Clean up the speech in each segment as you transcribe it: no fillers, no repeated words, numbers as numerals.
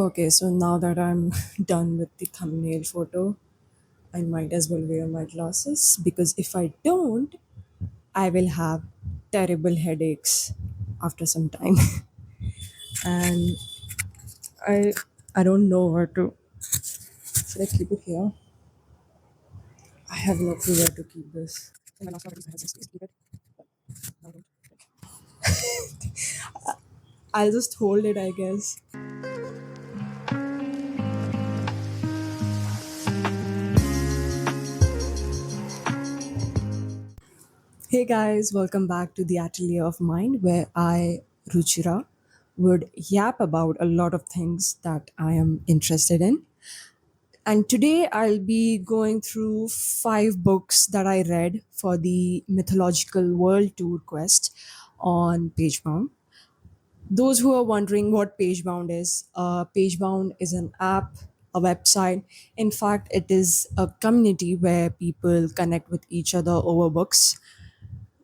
Okay, so now that I'm done with the thumbnail photo, I might as well wear my glasses because if I don't, I will have terrible headaches after some time. And I I don't know where to. Should I keep it here? I have no clue where to keep this. In my last one, I had some space to keep it. Now I don't. I'll just hold it, I guess. Hey guys, welcome back to the Atelier of Mind, where I, Ruchira, would yap about a lot of things that I am interested in. And today I'll be going through 5 books that I read for the Mythological World Tour quest on Pagebound. Those who are wondering what Pagebound is an app, a website. In fact, it is a community where people connect with each other over books.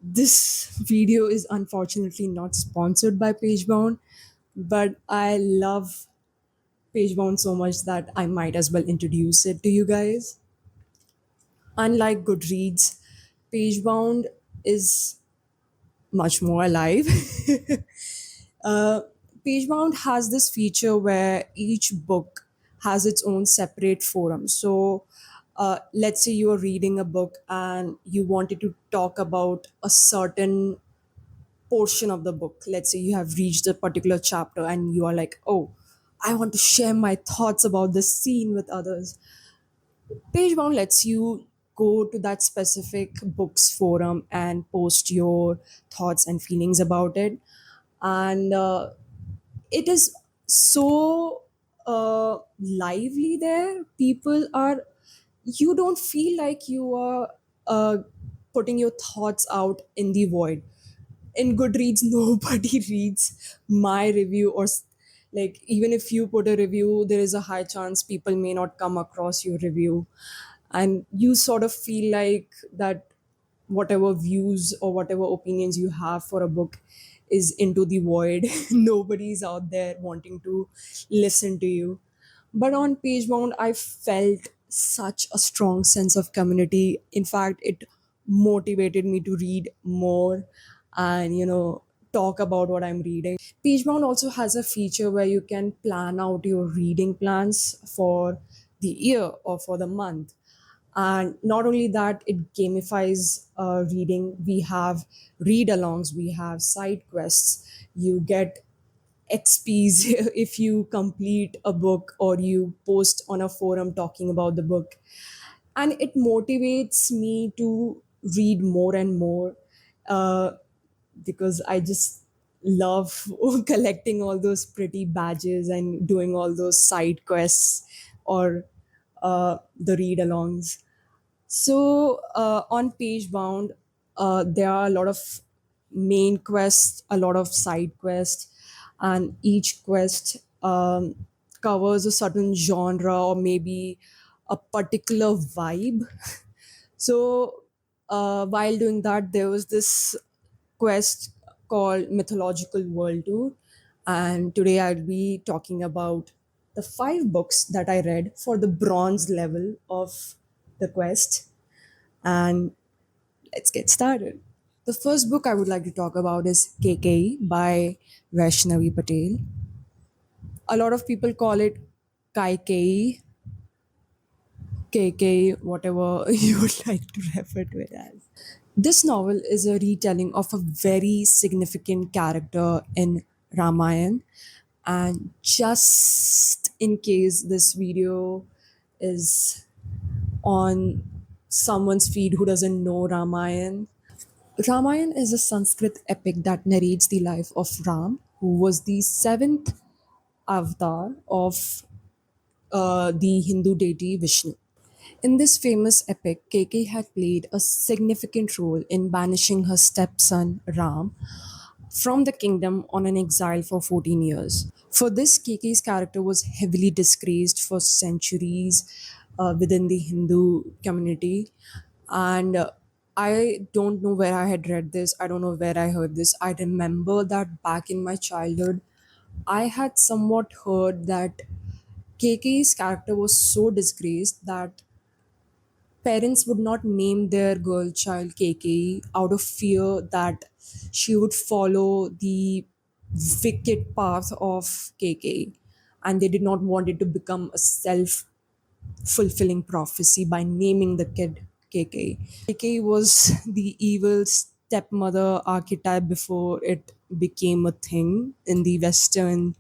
This video is unfortunately not sponsored by Pagebound, but I love Pagebound so much that I might as well introduce it to you guys. Unlike Goodreads, Pagebound is much more alive. uh, Pagebound has this feature where each book has its own separate forum. So, let's say you are reading a book and you wanted to talk about a certain portion of the book. Let's say you have reached a particular chapter and you are like, oh, I want to share my thoughts about this scene with others. Pagebound lets you go to that specific books forum and post your thoughts and feelings about it. And it is so lively there. People are, you don't feel like you are uh, putting your thoughts out in the void. In Goodreads, nobody reads my review like even if you put a review, there is a high chance people may not come across your review, and you sort of feel like that whatever views or whatever opinions you have for a book is into the void. Nobody's out there wanting to listen to you. But on Pagebound, I felt such a strong sense of community. In fact, it motivated me to read more and, talk about what I'm reading. Pagebound also has a feature where you can plan out your reading plans for the year or for the month. And not only that, it gamifies reading. We have read alongs, we have side quests. You get XPs if you complete a book or you post on a forum talking about the book. And it motivates me to read more and more, uh, because I just love collecting all those pretty badges and doing all those side quests or the read alongs. So on Pagebound, there are a lot of main quests, a lot of side quests, and each quest covers a certain genre or maybe a particular vibe. So while doing that, there was this quest called Mythological World Tour, and today I'll be talking about the 5 books that I read for the bronze level of the quest, and let's get started. The first book I would like to talk about is KKE by Vaishnavi Patel. A lot of people call it Kaikei, KK, whatever you would like to refer to it as. This novel is a retelling of a very significant character in Ramayana. And just in case this video is on someone's feed who doesn't know Ramayana, Ramayana is a Sanskrit epic that narrates the life of Ram, who was the seventh avatar of the Hindu deity Vishnu. In this famous epic, KK had played a significant role in banishing her stepson Ram from the kingdom on an exile for 14 years. For this, KK's character was heavily disgraced for centuries within the Hindu community. And I don't know where I had read this, I don't know where I heard this. I remember that back in my childhood, I had somewhat heard that. KK's character was so disgraced that parents would not name their girl child KK out of fear that she would follow the wicked path of KK, and they did not want it to become a self fulfilling prophecy by naming the kid KK. KK was the evil stepmother archetype before it became a thing in the Western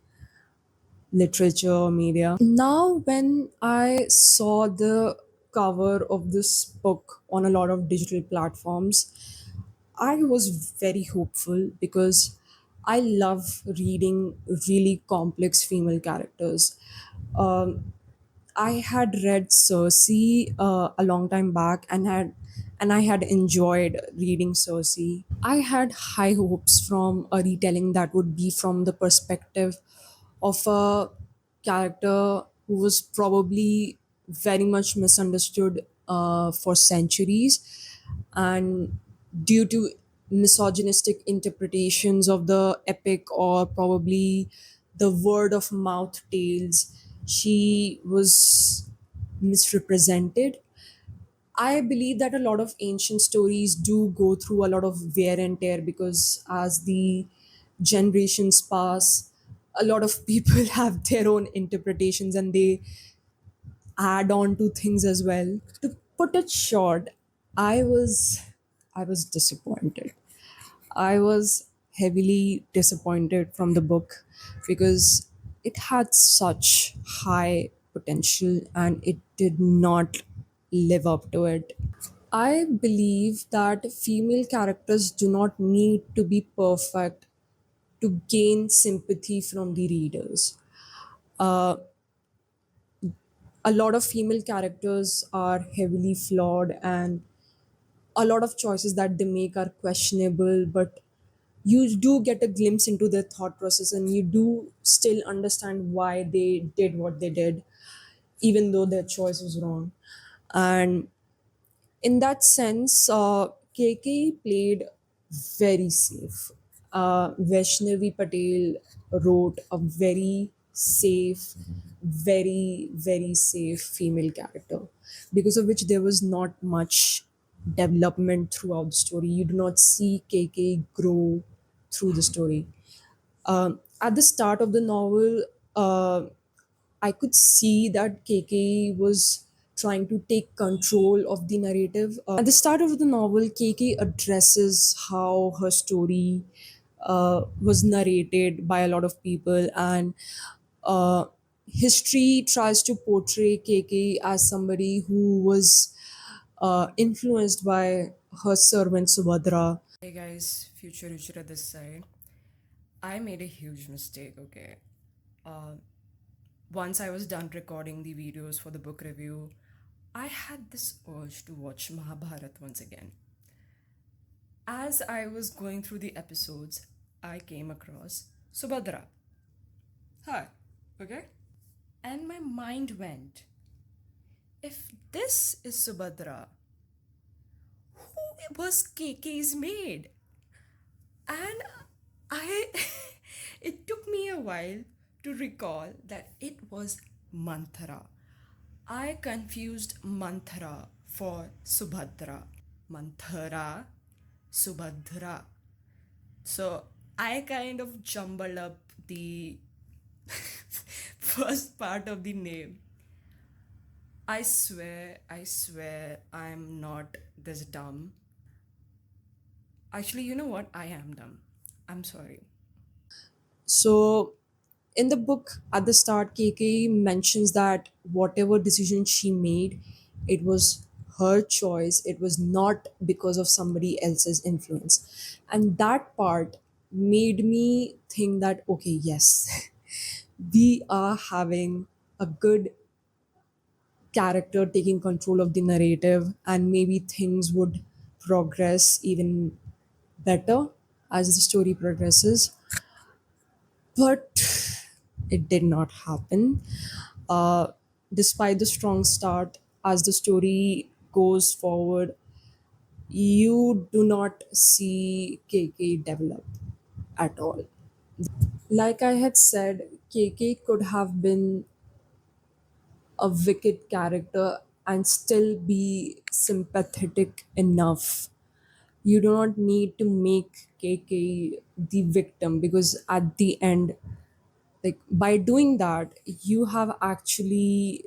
literature media. Now, when I saw the cover of this book on a lot of digital platforms, I was very hopeful because I love reading really complex female characters. Um, I had read Circe a long time back and I had enjoyed reading Circe. I had high hopes from a retelling that would be from the perspective of a character who was probably very much misunderstood for centuries, and due to misogynistic interpretations of the epic or probably the word of mouth tales, she was misrepresented. I believe that a lot of ancient stories do go through a lot of wear and tear because as the generations pass, a lot of people have their own interpretations and they add on to things as well. To put it short, I was I was disappointed. I was heavily disappointed from the book because it had such high potential and it did not live up to it. I believe that female characters do not need to be perfect to gain sympathy from the readers. Uh, a lot of female characters are heavily flawed and a lot of choices that they make are questionable, but you do get a glimpse into their thought process and you do still understand why they did what they did, even though their choice was wrong. And in that sense, KK played very safe. Vaishnavi Patel wrote a very safe, very safe female character, because of which there was not much development throughout the story. You do not see KK grow through the story. At the start of the novel, I could see that KK was trying to take control of the narrative. At the start of the novel, KK addresses how her story was narrated by a lot of people, and uh, history tries to portray KK as somebody who was influenced by her servant Subhadra. Hey guys, future Ruchira this side. I made a huge mistake, okay? Uh, Once I was done recording the videos for the book review, I had this urge to watch Mahabharat once again. As I was going through the episodes, I came across Subhadra. Hi, okay? And my mind went, if this is Subhadra, who was KK's maid? And I, it took me a while to recall that it was Manthara. I confused Manthara for Subhadra. Manthara, Subhadra. So I kind of jumbled up the first part of the name. I swear, I'm not this dumb. Actually, you know what? I am dumb. I'm sorry. So, in the book, at the start, KK mentions that whatever decision she made, it was her choice. It was not because of somebody else's influence. And that part made me think that, okay, yes, we are having a good character taking control of the narrative, and maybe things would progress even better as the story progresses. But it did not happen. Uh, Despite the strong start, as the story goes forward, you do not see KK develop at all. Like I had said, KK could have been a wicked character and still be sympathetic enough. You do not need to make KK the victim, because at the end, like by doing that, you have actually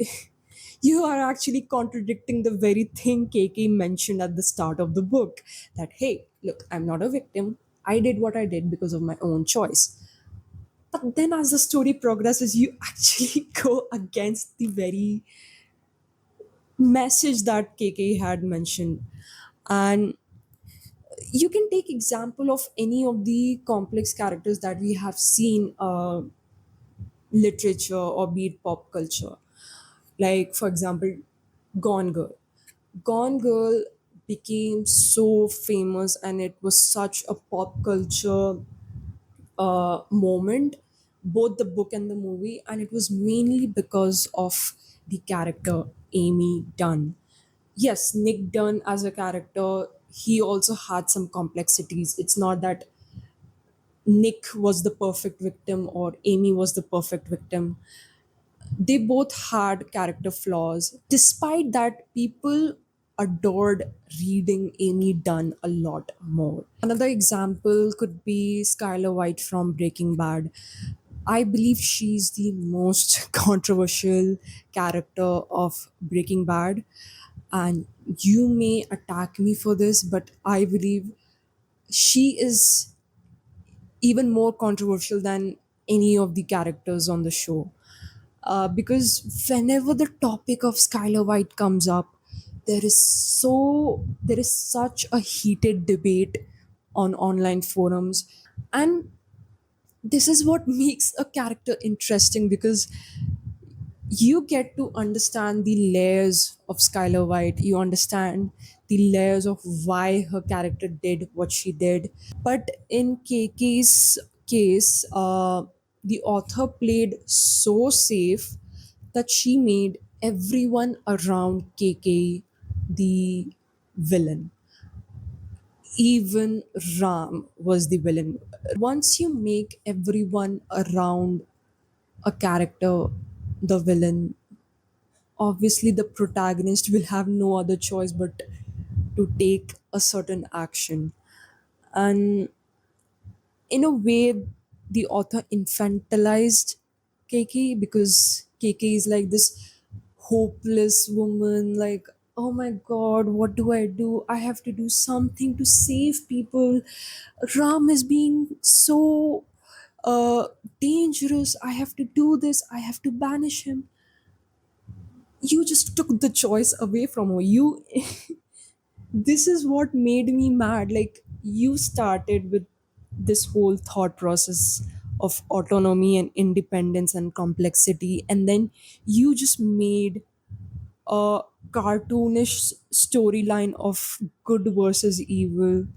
you are actually contradicting the very thing KK mentioned at the start of the book, that hey, look, I'm not a victim. I did what I did because of my own choice. But then as the story progresses, you actually go against the very message that KK had mentioned. And you can take example of any of the complex characters that we have seen, literature or be it pop culture. Like for example, Gone Girl. Gone Girl became so famous and it was such a pop culture moment, both the book and the movie, and it was mainly because of the character Amy Dunn. Yes, Nick Dunn as a character, he also had some complexities. It's not that Nick was the perfect victim or Amy was the perfect victim. They both had character flaws. Despite that, people adored reading Amy Dunn a lot more. Another example could be Skylar White from Breaking Bad. I believe she's the most controversial character of Breaking Bad. And you may attack me for this, but I believe she is even more controversial than any of the characters on the show. Because whenever the topic of Skylar White comes up, there is such a heated debate on online forums. And this is what makes a character interesting, because you get to understand the layers of Skylar White. You understand the layers of why her character did what she did. But in KK's case, the author played so safe that she made everyone around KK the villain. Even Ram was the villain. Once you make everyone around a character the villain, obviously the protagonist will have no other choice but to take a certain action. And in a way, the author infantilized KK, because KK is like this hopeless woman, like, oh my god, what do I do? I have to do something to save people. Ram is being so uh, dangerous. I have to do this. I have to banish him. You just took the choice away from her. You this is what made me mad. Like, you started with this whole thought process of autonomy and independence and complexity, and then you just made a cartoonish storyline of good versus evil,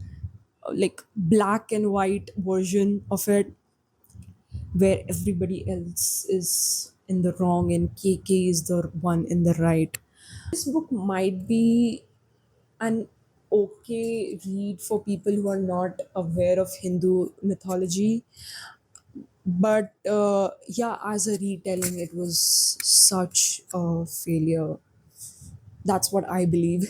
like black and white version of it, where everybody else is in the wrong and KK is the one in the right. This book might be an okay read for people who are not aware of Hindu mythology. But yeah, as a retelling, it was such a failure. That's what I believe.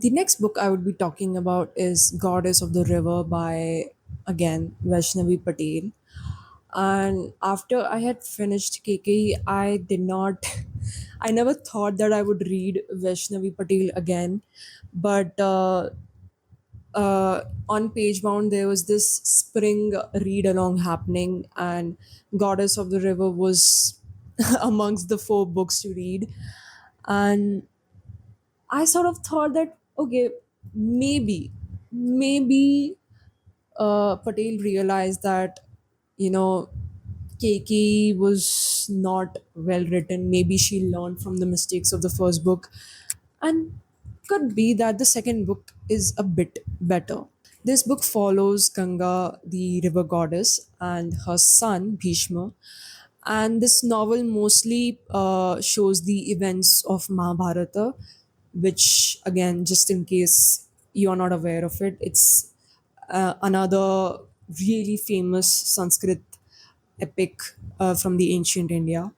The next book I would be talking about is Goddess of the River by, again, Vaishnavi Patel. And after I had finished KK, I did not, I never thought that I would read Vaishnavi Patel again. But on Pagebound, there was this spring read along happening, and Goddess of the River was amongst the four books to read. And I sort of thought that, okay, maybe Patel realized that, you know, Keiki was not well written. Maybe she learned from the mistakes of the first book, and could be that the second book is a bit better. This book follows Ganga, the river goddess, and her son Bhishma. And this novel mostly shows the events of Mahabharata, which, again, just in case you are not aware of it, it's another really famous Sanskrit epic from the ancient India.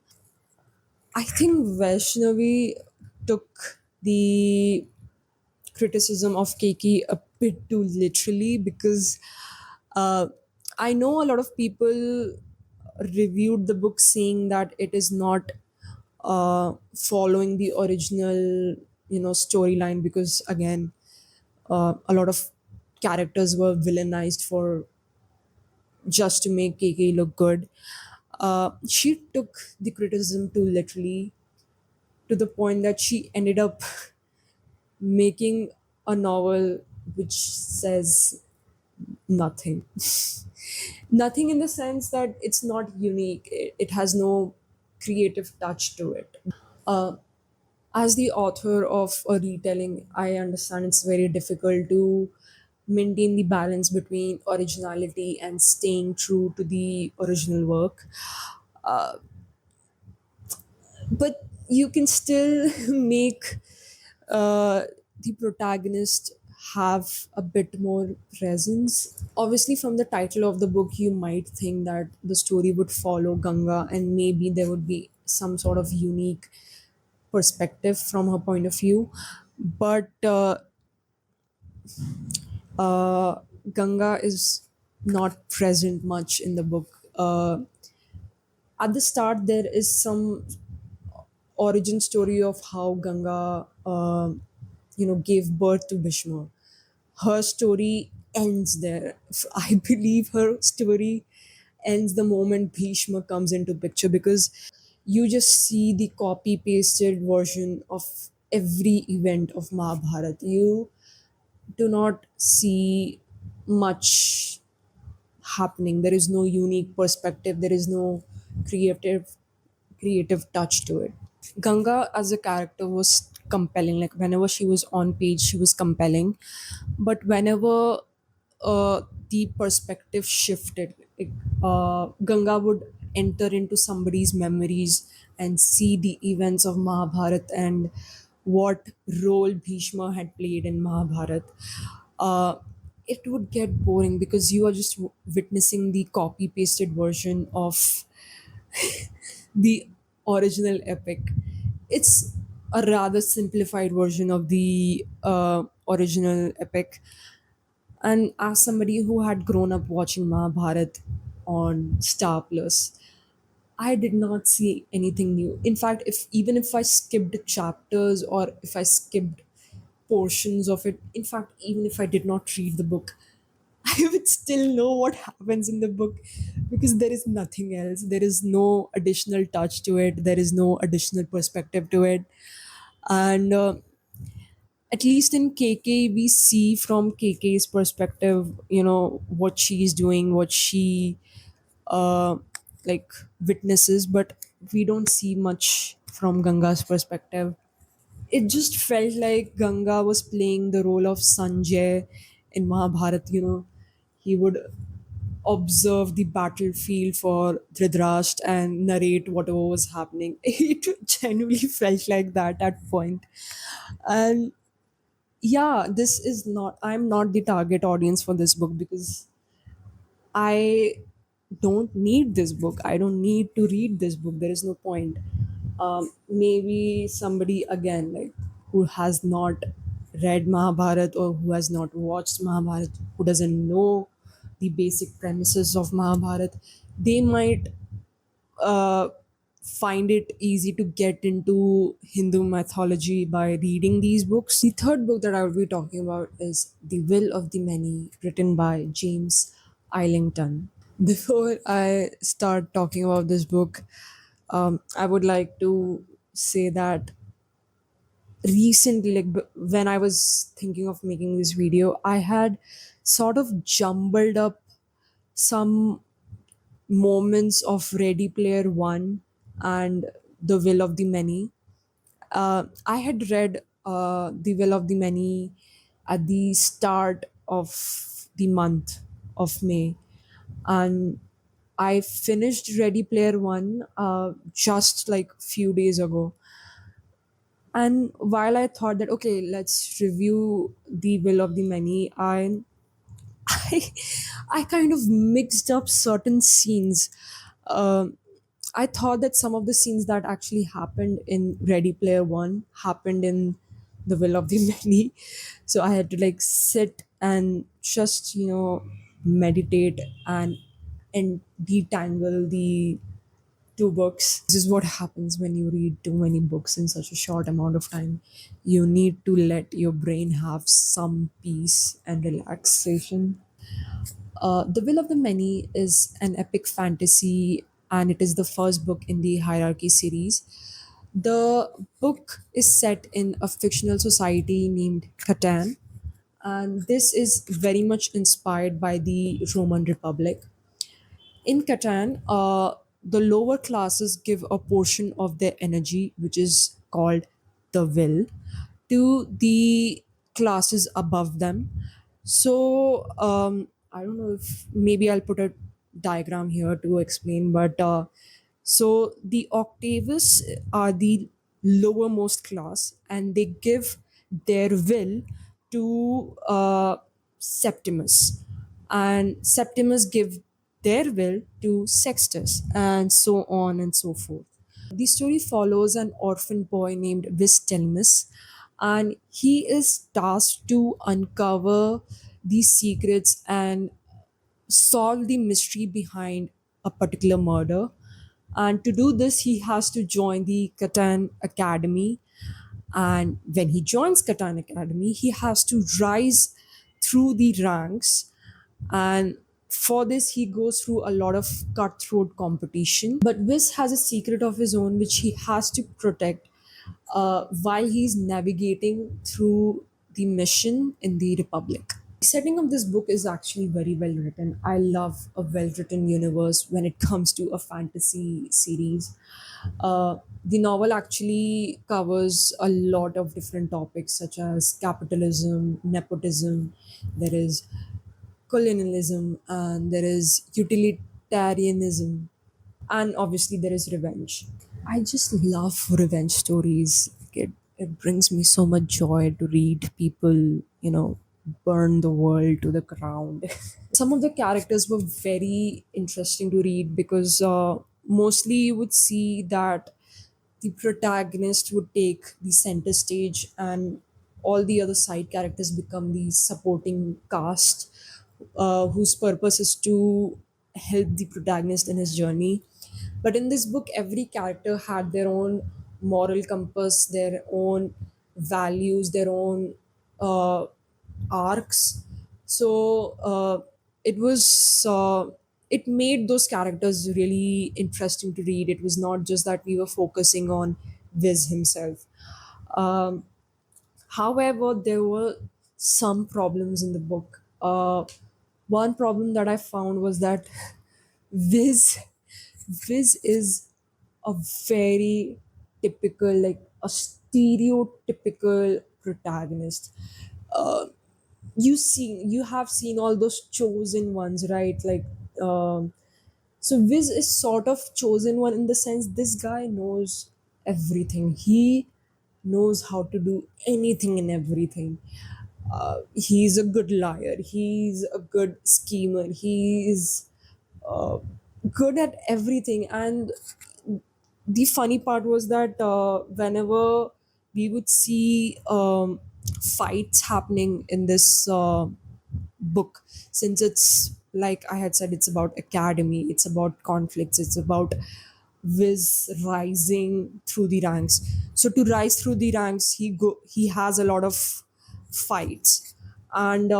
I think Vaishnavi took the criticism of Keki a bit too literally because uh, I know a lot of people reviewed the book saying that it is not following the original, storyline because again, a lot of characters were villainized for just to make Keke look good. She took the criticism too literally to the point that she ended up making a novel which says nothing. Nothing in the sense that it's not unique, it has no creative touch to it. As the author of a retelling, I understand it's very difficult to maintain the balance between originality and staying true to the original work. But you can still make uh, the protagonist have a bit more presence. Obviously, from the title of the book, you might think that the story would follow Ganga and maybe there would be some sort of unique perspective from her point of view. But Ganga is not present much in the book. At the start, there is some origin story of how Ganga, gave birth to Bhishma. Her story ends there. I believe her story ends the moment Bhishma comes into picture because you just see the copy pasted version of every event of Mahabharata. You do not see much happening. There is no unique perspective. There is no creative touch to it. Ganga as a character was compelling. Like whenever she was on page, she was compelling. But whenever the perspective shifted, like, Ganga would enter into somebody's memories and see the events of Mahabharat and what role Bhishma had played in Mahabharat. Uh, it would get boring because you are just witnessing the copy pasted version of the original epic. It's a rather simplified version of the original epic. And as somebody who had grown up watching Mahabharat on Star Plus, I did not see anything new. In fact, if even if I skipped chapters or if I skipped portions of it, in fact, even if I did not read the book, I would still know what happens in the book because there is nothing else. There is no additional touch to it. There is no additional perspective to it. And at least in KK, we see from KK's perspective, what she's doing, what she uh, like witnesses, but we don't see much from Ganga's perspective. It just felt like Ganga was playing the role of Sanjay in Mahabharat. He would observe the battlefield for Dhritarashtra and narrate whatever was happening. It genuinely felt like that at point. And yeah, I'm not the target audience for this book because I don't need this book. I don't need to read this book. There is no point. Maybe somebody again, like who has not read Mahabharat or who has not watched Mahabharat, who doesn't know the basic premises of Mahabharat, they might uh, find it easy to get into Hindu mythology by reading these books. The third book that I will be talking about is The Will of the Many, written by James Islington. Before I start talking about this book, I would like to say that recently, like when I was thinking of making this video, I had sort of jumbled up some moments of Ready Player One and The Will of the Many. I had read The Will of the Many at the start of the month of May, and I finished Ready Player One just like few days ago. And while I thought that okay, let's review The Will of the Many, I, I kind of mixed up certain scenes. Um I thought that some of the scenes that actually happened in Ready Player One happened in The Will of the Many. So I had to like sit and just, meditate and detangle the two books. This is what happens when you read too many books in such a short amount of time. You need to let your brain have some peace and relaxation. The Will of the Many is an epic fantasy, and it is the first book in the Hierarchy series. The book is set in a fictional society named Catan, and this is very much inspired by the Roman Republic. In Catan, the lower classes give a portion of their energy, which is called the will, to the classes above them. So I don't know if maybe I'll put a diagram here to explain, but so the Octavius are the lowermost class, and they give their will to Septimus, and Septimus give their will to Sextus, and so on and so forth. The story follows an orphan boy named Vistelimus, and he is tasked to uncover these secrets and solve the mystery behind a particular murder. And to do this, he has to join the Catan Academy. And when he joins Catan Academy, he has to rise through the ranks. And for this, he goes through a lot of cutthroat competition. But Viz has a secret of his own which he has to protect while he's navigating through the mission in the Republic. The setting of this book is actually very well written. I love a well written universe when it comes to a fantasy series. The novel actually covers a lot of different topics such as capitalism, nepotism, there is colonialism, and there is utilitarianism, and obviously there is revenge. I just love revenge stories. It brings me so much joy to read people, burn the world to the ground. Some of the characters were very interesting to read because mostly you would see that the protagonist would take the center stage and all the other side characters become the supporting cast whose purpose is to help the protagonist in his journey. But in this book, every character had their own moral compass, their own values, their own uh, arcs. So it was it made those characters really interesting to read. It was not just that we were focusing on Viz himself. Um, However, there were some problems in the book. One problem that I found was that Viz Viz is a very typical, like a stereotypical protagonist. You have seen all those chosen ones, right? Like so Viz is sort of chosen one in the sense this guy knows everything. He knows how to do anything and everything. He's a good liar. He's a good schemer. He's uh, good at everything. And the funny part was that whenever we would see fights happening in this book, since it's like I had said, it's about academy, it's about conflicts, it's about Viz rising through the ranks. So to rise through the ranks, he has a lot of fights, and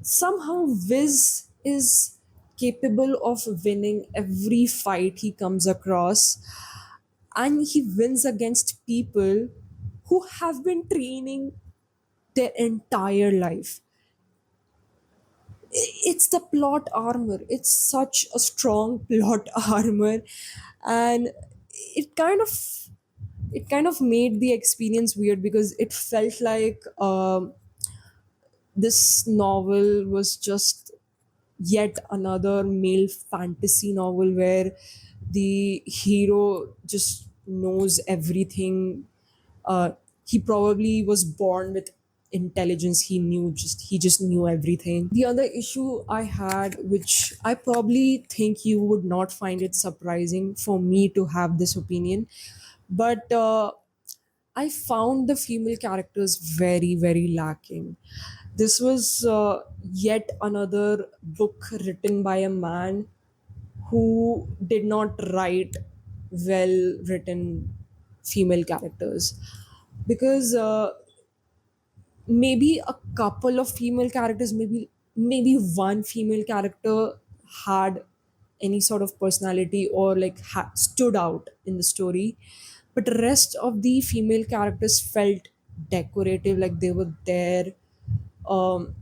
somehow Viz is capable of winning every fight he comes across, and he wins against people who have been training their entire life. It's the plot armor. It's such a strong plot armor, and it kind of it kind of made the experience weird because it felt like this novel was just yet another male fantasy novel where the hero just knows everything. He probably was born with intelligence. He just knew everything. The other issue I had, which I probably think you would not find it surprising for me to have this opinion, but I found the female characters very, very lacking. This was yet another book written by a man who did not write well written female characters, because maybe a couple of female characters, maybe one female character had any sort of personality or like stood out in the story, but the rest of the female characters felt decorative, like they were there. um,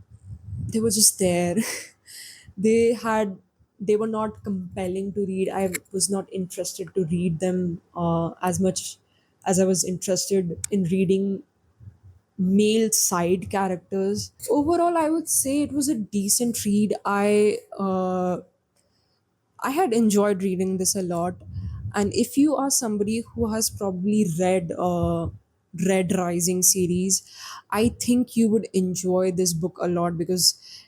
they were just there. they had they were not compelling to read. I was not interested to read them as much as I was interested in reading male side characters. Overall, I would say it was a decent read. I had enjoyed reading this a lot, and if you are somebody who has probably read Red Rising series, I think you would enjoy this book a lot because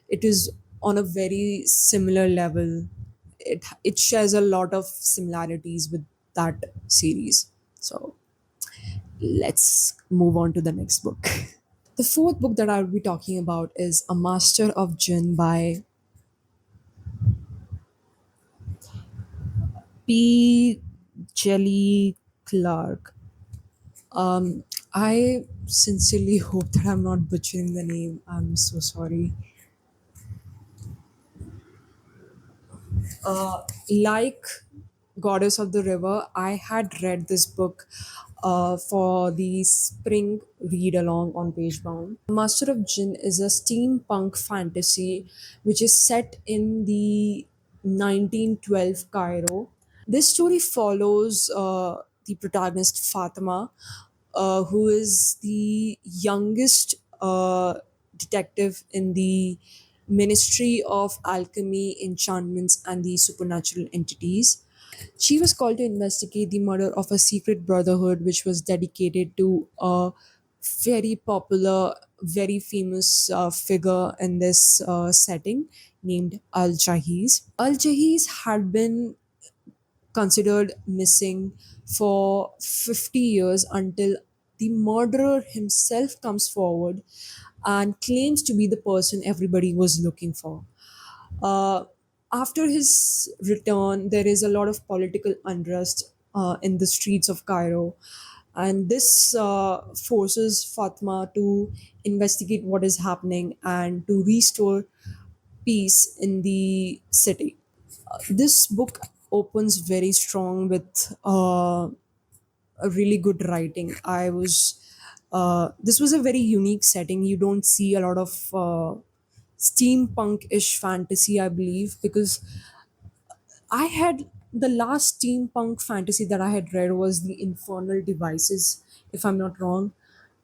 it is on a very similar level. It shares a lot of similarities with that series. So let's move on to the next book. The fourth book that I'll be talking about is A Master of Jinn by P. Jelly Clark. I sincerely hope that I'm not butchering the name. I'm so sorry. Like Goddess of the River, I had read this book for the spring read along on Pagebound. Master of Jinn is a steampunk fantasy which is set in the 1912 Cairo. This story follows the protagonist Fatima, who is the youngest detective in the Ministry of Alchemy, Enchantments, and the Supernatural Entities. She was called to investigate the murder of a secret brotherhood which was dedicated to a very popular, very famous figure in this setting named Al Jahiz. Al Jahiz had been considered missing for 50 years until the murderer himself comes forward and claims to be the person everybody was looking for. Uh, After his return, there is a lot of political unrest in the streets of Cairo, and this forces Fatma to investigate what is happening and to restore peace in the city. This book opens very strong with a really good writing. This was a very unique setting. You don't see a lot of steampunk-ish fantasy, I believe, because I had the last steampunk fantasy that I had read was the Infernal Devices, if I'm not wrong.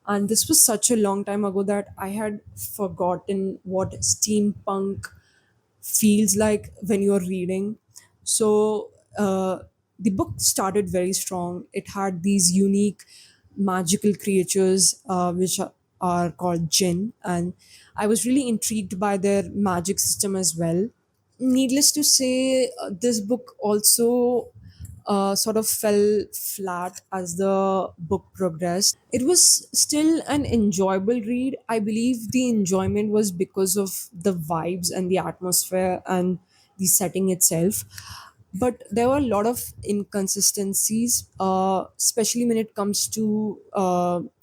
And this was such a long time ago that I had forgotten what steampunk feels like when you're reading. So the book started very strong. It had these unique magical creatures which are called jinn, and I was really intrigued by their magic system as well. Needless to say, this book also sort of fell flat as the book progressed. It was still an enjoyable read. I believe the enjoyment was because of the vibes and the atmosphere and the setting itself. But there were a lot of inconsistencies, especially when it comes to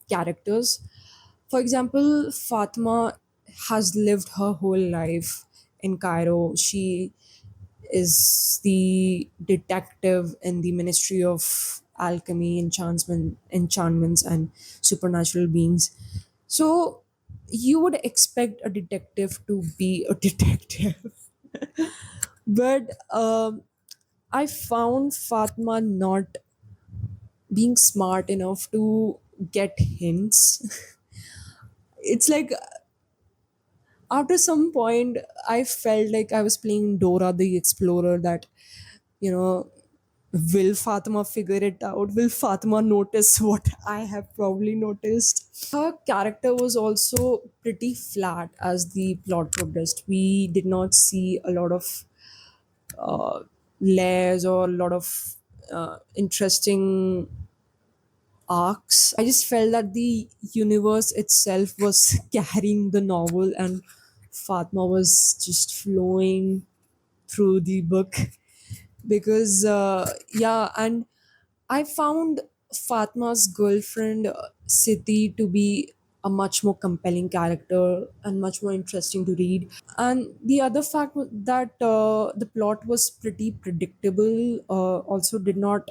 characters. For example, Fatma has lived her whole life in Cairo. She is the detective in the Ministry of Alchemy, Enchantments, and Supernatural Beings. So you would expect a detective to be a detective, but I found Fatma not being smart enough to get hints. It's like after some point, I felt like I was playing Dora the Explorer. That you know Will Fatima figure it out? Will Fatima notice what I have probably noticed? Her character was also pretty flat as the plot progressed. We did not see a lot of uh, layers or a lot of interesting arcs. I just felt that the universe itself was carrying the novel, and Fatma was just flowing through the book because yeah. And I found Fatma's girlfriend Siti to be a much more compelling character and much more interesting to read. And the other fact that the plot was pretty predictable also did not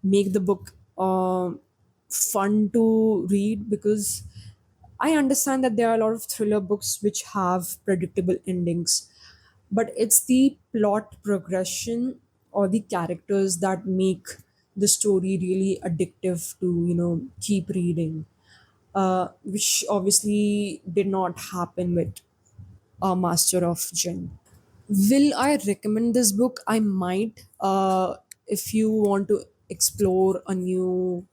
make the book fun to read, because I understand that there are a lot of thriller books which have predictable endings, but it's the plot progression or the characters that make the story really addictive to keep reading, which obviously did not happen with a Master of Jinn. Will I recommend this book? I might. If you want to explore a new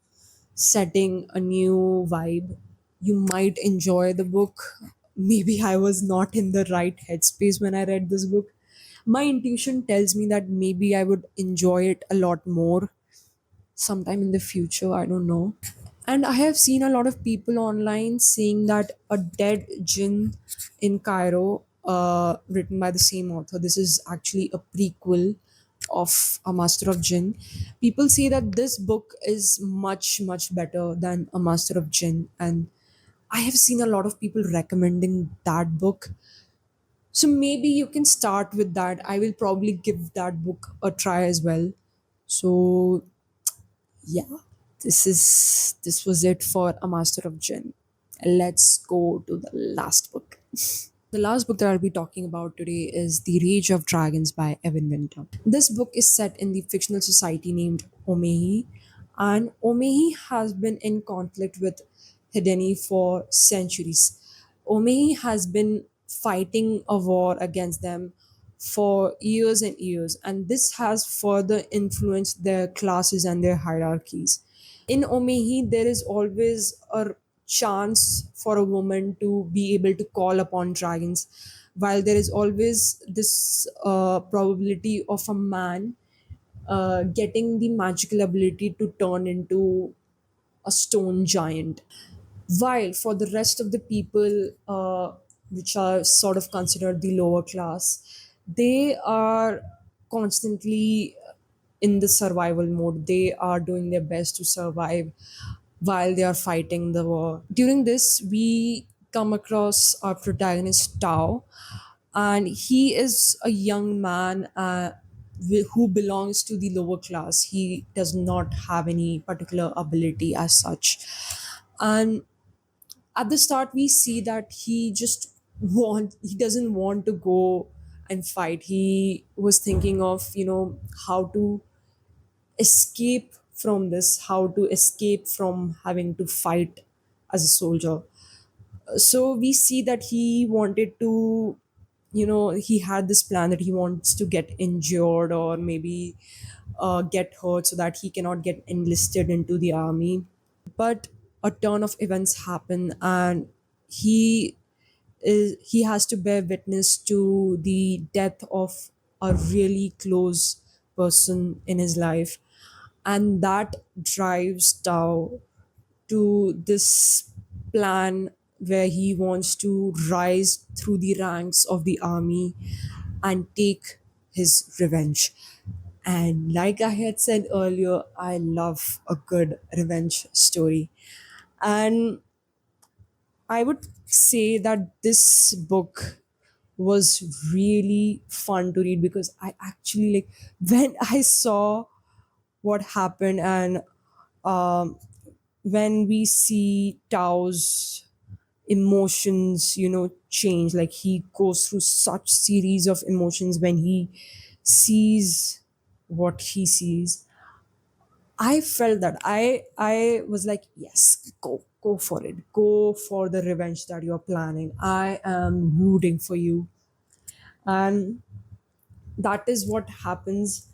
setting, a new vibe, you might enjoy the book. Maybe I was not in the right headspace when I read this book. My intuition tells me that maybe I would enjoy it a lot more sometime in the future. I don't know. And I have seen a lot of people online saying that A Dead Jinn in Cairo, written by the same author, this is actually a prequel of A Master of Jinn. People say that this book is much, much better than A Master of Jinn. And I have seen a lot of people recommending that book. So maybe you can start with that. I will probably give that book a try as well. So yeah, this was it for A Master of Jinn. Let's go to the last book. The last book that I'll be talking about today is The Rage of Dragons by Evan Winter. This book is set in the fictional society named Omehi, and Omehi has been in conflict with Hideni for centuries. Omehi has been fighting a war against them for years and years, and this has further influenced their classes and their hierarchies. In Omehi, there is always a chance for a woman to be able to call upon dragons, while there is always this probability of a man getting the magical ability to turn into a stone giant. While for the rest of the people, which are sort of considered the lower class, they are constantly in the survival mode. They are doing their best to survive while they are fighting the war. During this, we come across our protagonist Tao, and he is a young man who belongs to the lower class. He does not have any particular ability as such. And at the start we see that he doesn't want to go and fight. He was thinking of how to escape from this, how to escape from having to fight as a soldier. So we see that he wanted to, he had this plan that he wants to get injured or maybe get hurt so that he cannot get enlisted into the army. But a turn of events happen, and he he has to bear witness to the death of a really close person in his life, and that drives Tao to this plan where he wants to rise through the ranks of the army and take his revenge. And like I had said earlier, I love a good revenge story. And I would say that this book was really fun to read because I actually like when I saw what happened, and um, when we see Tao's emotions, change, like he goes through such series of emotions when he sees what he sees. I felt that I was like, yes, go for it. Go for the revenge that you're planning. I am rooting for you. And that is what happens.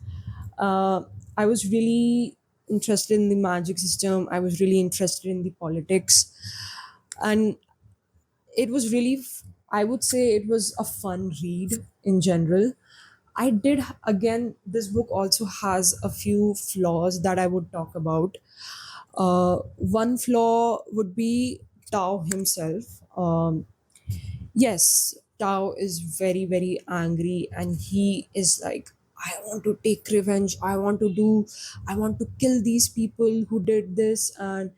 Uh, I was really interested in the magic system. I was really interested in the politics. And it was really, I would say it was a fun read in general. I did, again, this book also has a few flaws that I would talk about. One flaw would be Tao himself. Yes, Tao is very, very angry, and he is like, I want to take revenge. I want to kill these people who did this. And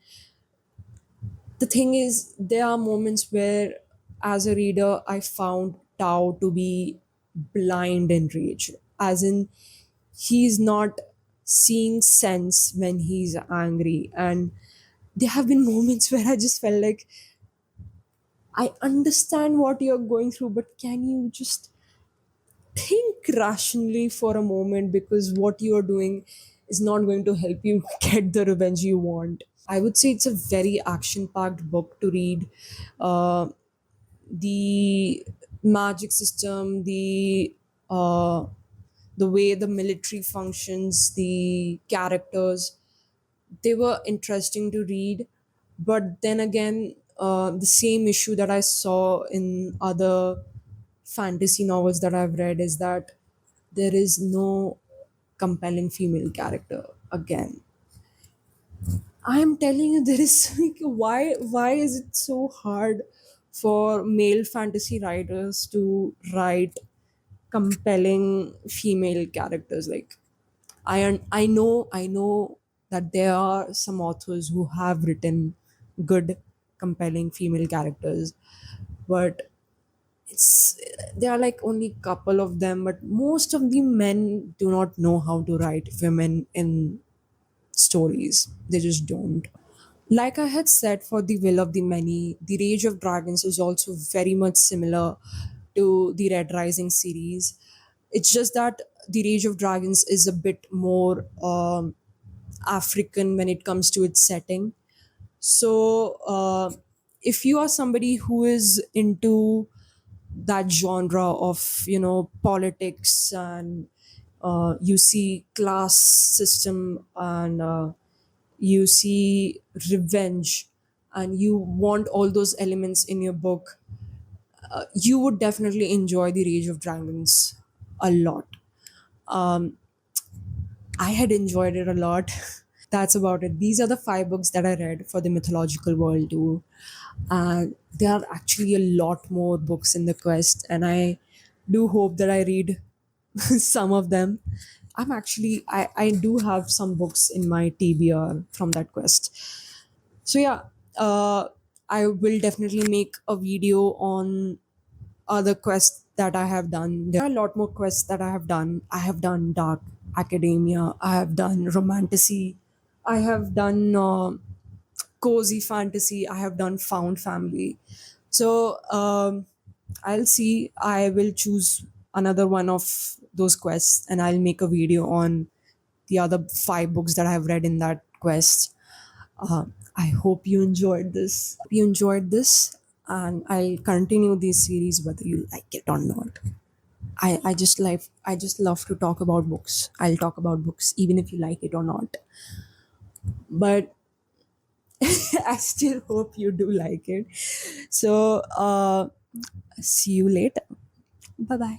the thing is, there are moments where, as a reader, I found Tao to be blind in rage, as in, he's not seeing sense when he's angry. And there have been moments where I just felt like, I understand what you're going through, but can you just think rationally for a moment, because what you are doing is not going to help you get the revenge you want. I would say it's a very action packed book to read. uh, the magic system, uh, the way the military functions, the characters, they were interesting to read. But then again, the same issue that I saw in other fantasy novels that I've read is that there is no compelling female character again. I'm telling you, there is like, why is it so hard for male fantasy writers to write compelling female characters? Like, I know that there are some authors who have written good compelling female characters, but it's there are like only couple of them. But most of the men do not know how to write women in stories. They just don't. Like I had said, for The Will of the Many, The Rage of Dragons is also very much similar to the Red Rising series. It's just that The Rage of Dragons is a bit more African when it comes to its setting. So, if you are somebody who is into that genre of, politics, and you see class system, and you see revenge, and you want all those elements in your book, you would definitely enjoy The Rage of Dragons a lot. I had enjoyed it a lot. That's about it. These are the five books that I read for the mythological world too. And there are actually a lot more books in the quest, and I do hope that I read some of them. I do have some books in my TBR from that quest. So yeah, uh, I will definitely make a video on other quests that I have done. There are a lot more quests that I have done. I have done Dark Academia. I have done Romantasy. I have done Cozy Fantasy. I have done Found Family. So I'll see. I will choose another one of those quests, and I'll make a video on the other five books that I have read in that quest. Uh, I hope you enjoyed this. And I'll continue this series whether you like it or not. I just love to talk about books. I'll talk about books even if you like it or not. But I still hope you do like it. So see you later. Bye bye.